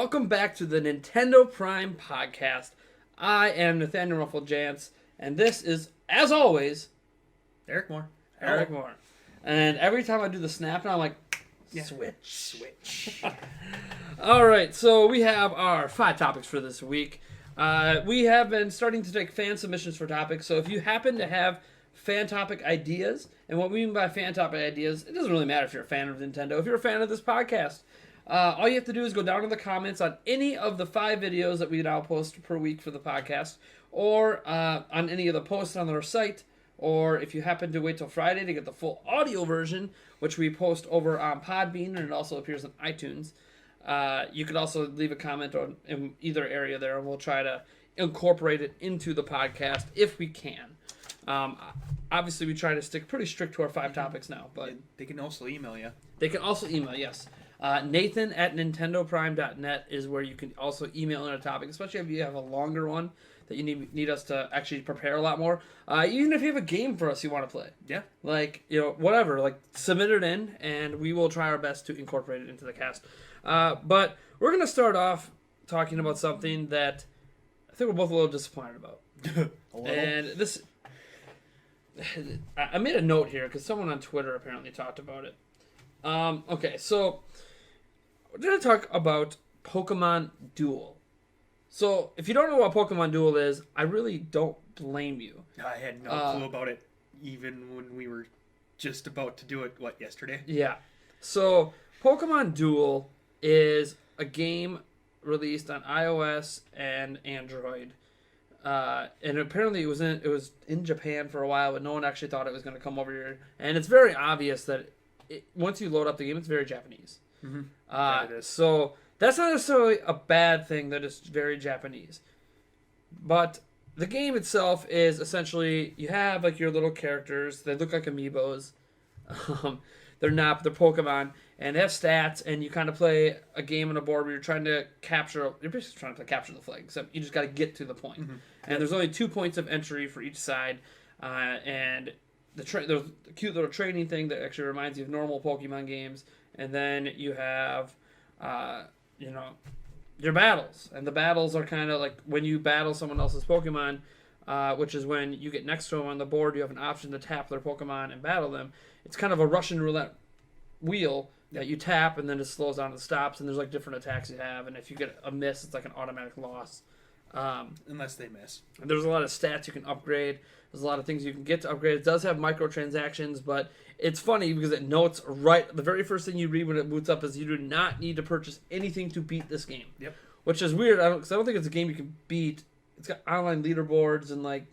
welcome back to the Nintendo Prime Podcast. I am Nathaniel Ruffle-Jantz, and this is, as always, Eric Moore. Eric Moore. And every time I do the snap, I'm like, Switch. All right, so we have our 5 topics for this week. We have been starting to take fan submissions for topics, so if you happen to have fan topic ideas, and what we mean by fan topic ideas, it doesn't really matter if you're a fan of Nintendo. If you're a fan of this podcast, all you have to do is go down in the comments on any of the 5 videos that we now post per week for the podcast, or on any of the posts on our site, or if you happen to wait till Friday to get the full audio version, which we post over on Podbean, and it also appears on iTunes. You could also leave a comment in either area there, and we'll try to incorporate it into the podcast if we can. Obviously, we try to stick pretty strict to our 5 topics now, but They can also email you. They can also email, yes. Nathan at nintendoprime.net is where you can also email in a topic, especially if you have a longer one that you need us to actually prepare a lot more. Even if you have a game for us you want to play. Yeah. Like, whatever. Like, submit it in, and we will try our best to incorporate it into the cast. But we're going to start off talking about something that I think we're both a little disappointed about. A little? And this... I made a note here because someone on Twitter apparently talked about it. Okay, so we're going to talk about Pokemon Duel. So, if you don't know what Pokemon Duel is, I really don't blame you. I had no clue about it, even when we were just about to do it, yesterday? Yeah. So, Pokemon Duel is a game released on iOS and Android. And apparently it was in Japan for a while, but no one actually thought it was going to come over here. And it's very obvious that once you load up the game, it's very Japanese. Mm-hmm. Yeah, it is. So that's not necessarily a bad thing that it's very Japanese. But the game itself is essentially, you have like your little characters. They look like amiibos. They're not, they're Pokemon. And they have stats, and you kind of play a game on a board where you're basically trying to capture the flag, except you just got to get to the point. Mm-hmm. And there's only 2 points of entry for each side, and there's a cute little training thing that actually reminds you of normal Pokemon games, and then you have, your battles, and the battles are kind of like when you battle someone else's Pokemon, which is when you get next to them on the board, you have an option to tap their Pokemon and battle them. It's kind of a Russian roulette wheel that you tap, and then it slows down and stops, and there's like different attacks you have, and if you get a miss, it's like an automatic loss. Unless they miss. There's a lot of stats you can upgrade. There's a lot of things you can get to upgrade. It does have microtransactions, but it's funny because it notes the very first thing you read when it boots up is you do not need to purchase anything to beat this game. Yep. Which is weird, because I don't think it's a game you can beat. It's got online leaderboards and like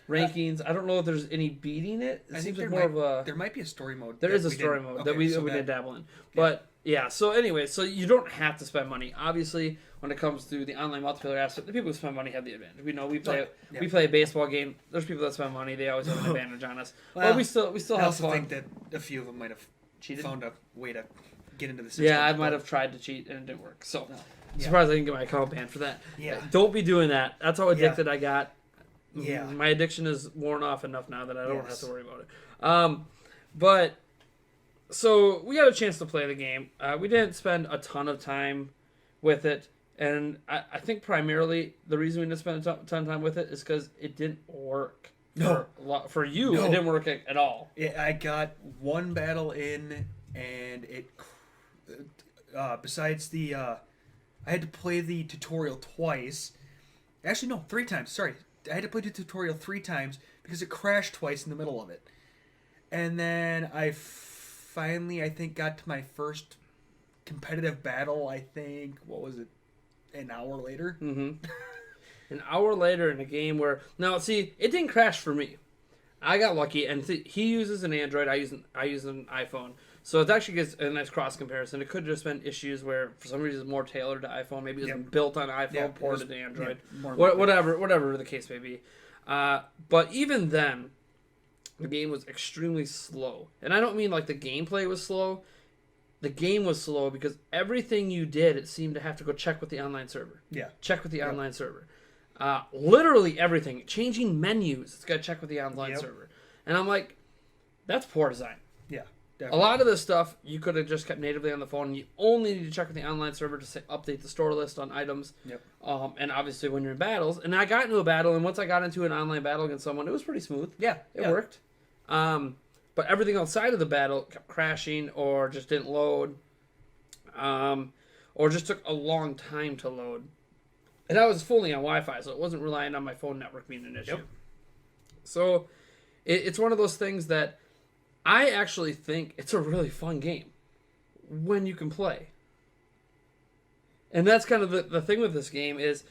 rankings. I don't know if there's any beating it. It seems like more of a... There might be a story mode. There is a story mode that we did dabble in. But, yeah, so anyway, so you don't have to spend money. Obviously, when it comes to the online multiplayer aspect, the people who spend money have the advantage. We know we play a baseball game. There's people that spend money. They always have an advantage on us. Well, but we still have fun. I also think that a few of them might have cheated, found a way to get into the system. Yeah, I might have tried to cheat and it didn't work. So, surprised I didn't get my account banned for that. Yeah. Don't be doing that. That's how addicted I got. Yeah. My addiction is worn off enough now that I don't have to worry about it. But, so, we got a chance to play the game. We didn't spend a ton of time with it. And I think primarily the reason we didn't spend a ton of time with it is because it didn't work. No. For you, it didn't work at all. I got one battle in, and it... besides the... I had to play the tutorial twice. Actually, no, 3 times. Sorry. I had to play the tutorial 3 times because it crashed twice in the middle of it. And then I finally, I think, got to my first competitive battle, I think, what was it, an hour later? Mm-hmm. An hour later in a game where... Now, see, it didn't crash for me. I got lucky, and he uses an Android, I use an iPhone. So it actually gets a nice cross comparison. It could have just been issues where, for some reason, it's more tailored to iPhone. Maybe it was built on iPhone, ported to Android. Whatever the case may be. But even then, the game was extremely slow. And I don't mean like the gameplay was slow. The game was slow because everything you did, it seemed to have to go check with the online server. Yeah. Check with the online server. Literally everything. Changing menus, it's got to check with the online server. And I'm like, that's poor design. Yeah. definitely. A lot of this stuff you could have just kept natively on the phone. And you only need to check with the online server to update the store list on items. Yep. And obviously when you're in battles, and I got into a battle, and once I got into an online battle against someone, it was pretty smooth. Yeah. It worked. But everything outside of the battle kept crashing or just didn't load, or just took a long time to load. And I was fully on Wi-Fi, so it wasn't relying on my phone network being an issue. Yep. So it's one of those things that I actually think it's a really fun game when you can play. And that's kind of the thing with this game is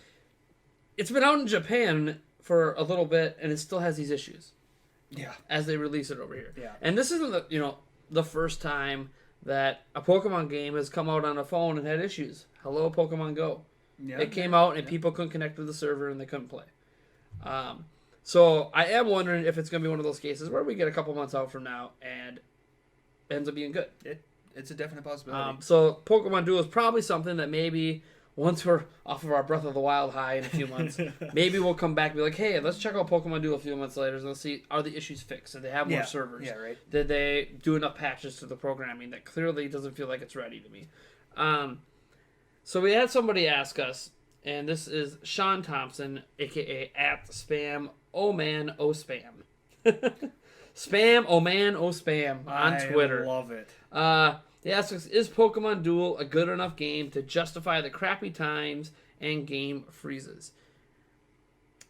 it's been out in Japan for a little bit, and it still has these issues. Yeah. As they release it over here. Yeah. And this isn't the first time that a Pokemon game has come out on a phone and had issues. Hello, Pokemon Go. Yeah. It came out and people couldn't connect to the server and they couldn't play. So I am wondering if it's going to be one of those cases where we get a couple months out from now and it ends up being good. It's a definite possibility. So Pokemon Duel is probably something that maybe once we're off of our Breath of the Wild high in a few months, maybe we'll come back and be like, hey, let's check out Pokemon Duel a few months later and let's see, are the issues fixed? Did they have more servers? Yeah, right. Did they do enough patches to the programming that clearly doesn't feel like it's ready to me? So we had somebody ask us, and this is Sean Thompson, a.k.a. at Spam, oh man, oh spam. Spam, oh man, oh spam on Twitter. I love it. He asks us, is Pokemon Duel a good enough game to justify the crappy times and game freezes?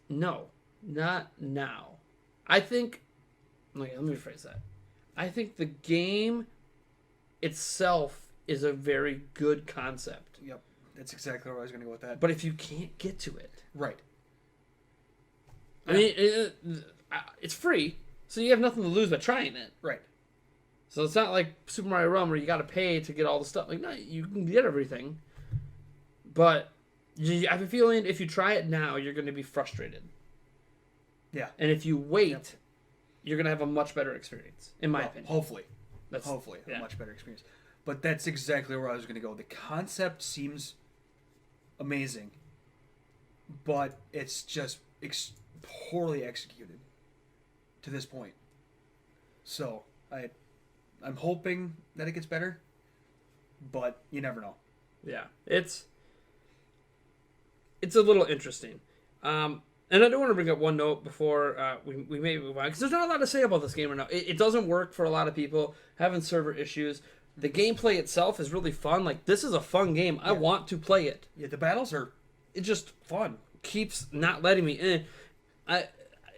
No, not now. I think, let me rephrase that. I think the game itself is a very good concept. Yep, that's exactly where I was going to go with that. But if you can't get to it. Right. I mean, it's free, so you have nothing to lose by trying it. Right. So it's not like Super Mario Run where you got to pay to get all the stuff. Like, no, you can get everything. But I have a feeling if you try it now, you're going to be frustrated. Yeah. And if you wait, you're going to have a much better experience, in my opinion. Hopefully. A Much better experience. But that's exactly where I was going to go. The concept seems amazing, but it's just poorly executed to this point. So I'm hoping that it gets better, but you never know. Yeah, it's a little interesting. And I do want to bring up one note before we may move on, because there's not a lot to say about this game right now. It doesn't work for a lot of people, having server issues. The gameplay itself is really fun. Like, this is a fun game. I want to play it. Yeah, the battles are... It's just fun. Keeps not letting me in.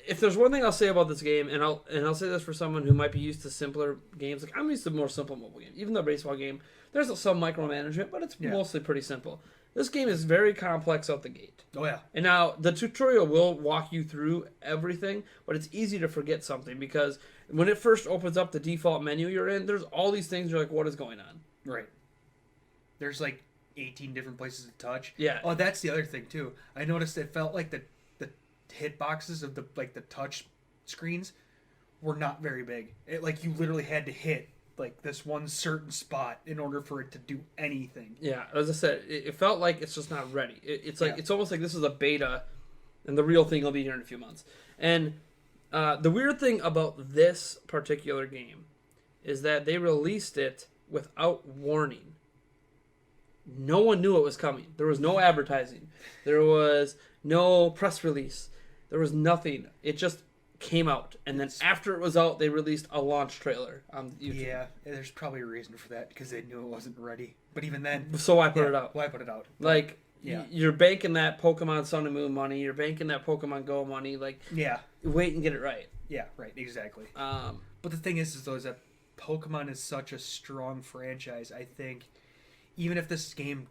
If there's one thing I'll say about this game, and I'll say this for someone who might be used to simpler games, like I'm used to more simple mobile games. Even the baseball game, there's some micromanagement, but it's mostly pretty simple. This game is very complex out the gate. Oh yeah. And now the tutorial will walk you through everything, but it's easy to forget something because when it first opens up the default menu you're in, there's all these things you're like, what is going on? Right. There's like 18 different places to touch. Yeah. Oh, that's the other thing too. I noticed it felt like the hit boxes of the touch screens were not very big. It like you literally had to hit like this one certain spot in order for it to do anything. Yeah, as I said, it felt like it's just not ready. It's like it's almost like this is a beta, and the real thing will be here in a few months. And the weird thing about this particular game is that they released it without warning. No one knew it was coming. There was no advertising. There was no press release. There was nothing. It just came out, and then after it was out, they released a launch trailer on YouTube. Yeah, there's probably a reason for that because they knew it wasn't ready. But even then, so why put it out? Why put it out? Like, you're banking that Pokemon Sun and Moon money. You're banking that Pokemon Go money. Like, wait and get it right. Yeah, right, exactly. But the thing is though, is that Pokemon is such a strong franchise. I think even if this game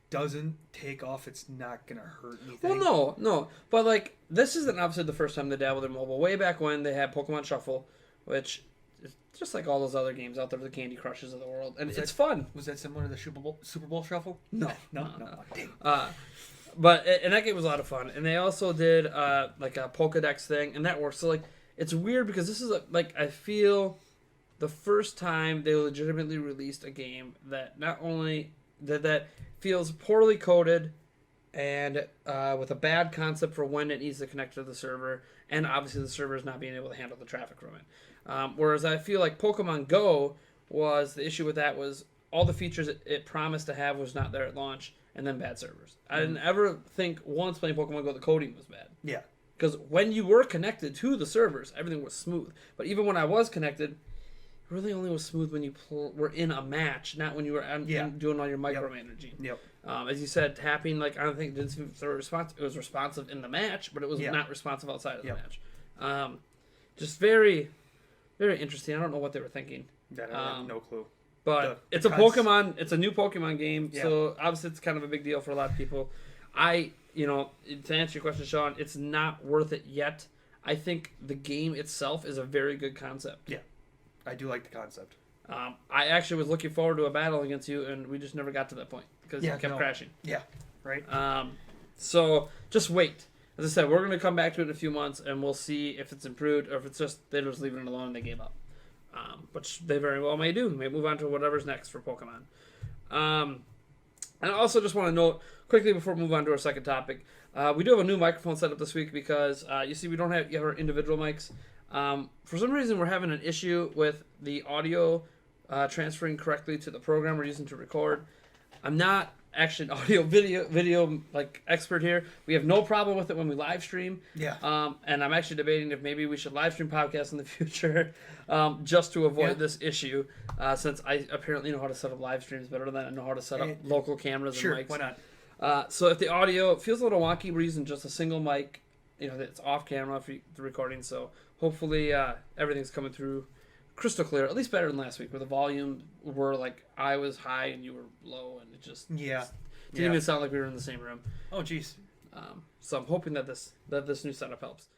doesn't take off, it's not gonna hurt anything. Well, no, but like this isn't obviously the first time they dabbled in mobile. Way back when they had Pokemon Shuffle, which is just like all those other games out there, the Candy Crushes of the world, and it's fun. Was that similar to the Super Bowl Shuffle? No. Dang. But and that game was a lot of fun, and they also did like a Pokedex thing, and that works. So like it's weird because this is like I feel the first time they legitimately released a game that not only that feels poorly coded and with a bad concept for when it needs to connect to the server, and obviously the server is not being able to handle the traffic from it. Whereas I feel like Pokemon Go was the issue with that was all the features it promised to have was not there at launch, and then bad servers. I didn't ever think once playing Pokemon Go the coding was bad. Yeah. Because when you were connected to the servers, everything was smooth. But even when I was connected, it really only was smooth when you were in a match, not when you were doing all your micromanaging. Yep. As you said, tapping, like, I don't think it was responsive in the match, but it was not responsive outside of the match. Just very, very interesting. I don't know what they were thinking. I have no clue. But it's a Pokemon. It's a new Pokemon game, so obviously it's kind of a big deal for a lot of people. To answer your question, Sean, it's not worth it yet. I think the game itself is a very good concept. Yeah, I do like the concept. I actually was looking forward to a battle against you, and we just never got to that point because you kept crashing. Yeah, right. So just wait. As I said, we're going to come back to it in a few months, and we'll see if it's improved or if it's just they're just leaving it alone and they gave up. Which they very well may do. May move on to whatever's next for Pokemon. And I also just want to note quickly before we move on to our second topic, we do have a new microphone set up this week because you see we don't have our individual mics. For some reason, we're having an issue with the audio transferring correctly to the program we're using to record. I'm not actually an audio video like expert here. We have no problem with it when we live stream. Yeah. And I'm actually debating if maybe we should live stream podcasts in the future, just to avoid this issue. Since I apparently know how to set up live streams better than I know how to set up local cameras and mics. Why not? So if the audio feels a little wonky, we're using just a single mic. It's off camera for the recording. So hopefully everything's coming through crystal clear, at least better than last week, where the volume were like I was high and you were low, and it just didn't even sound like we were in the same room. Oh, jeez. So I'm hoping that this new setup helps.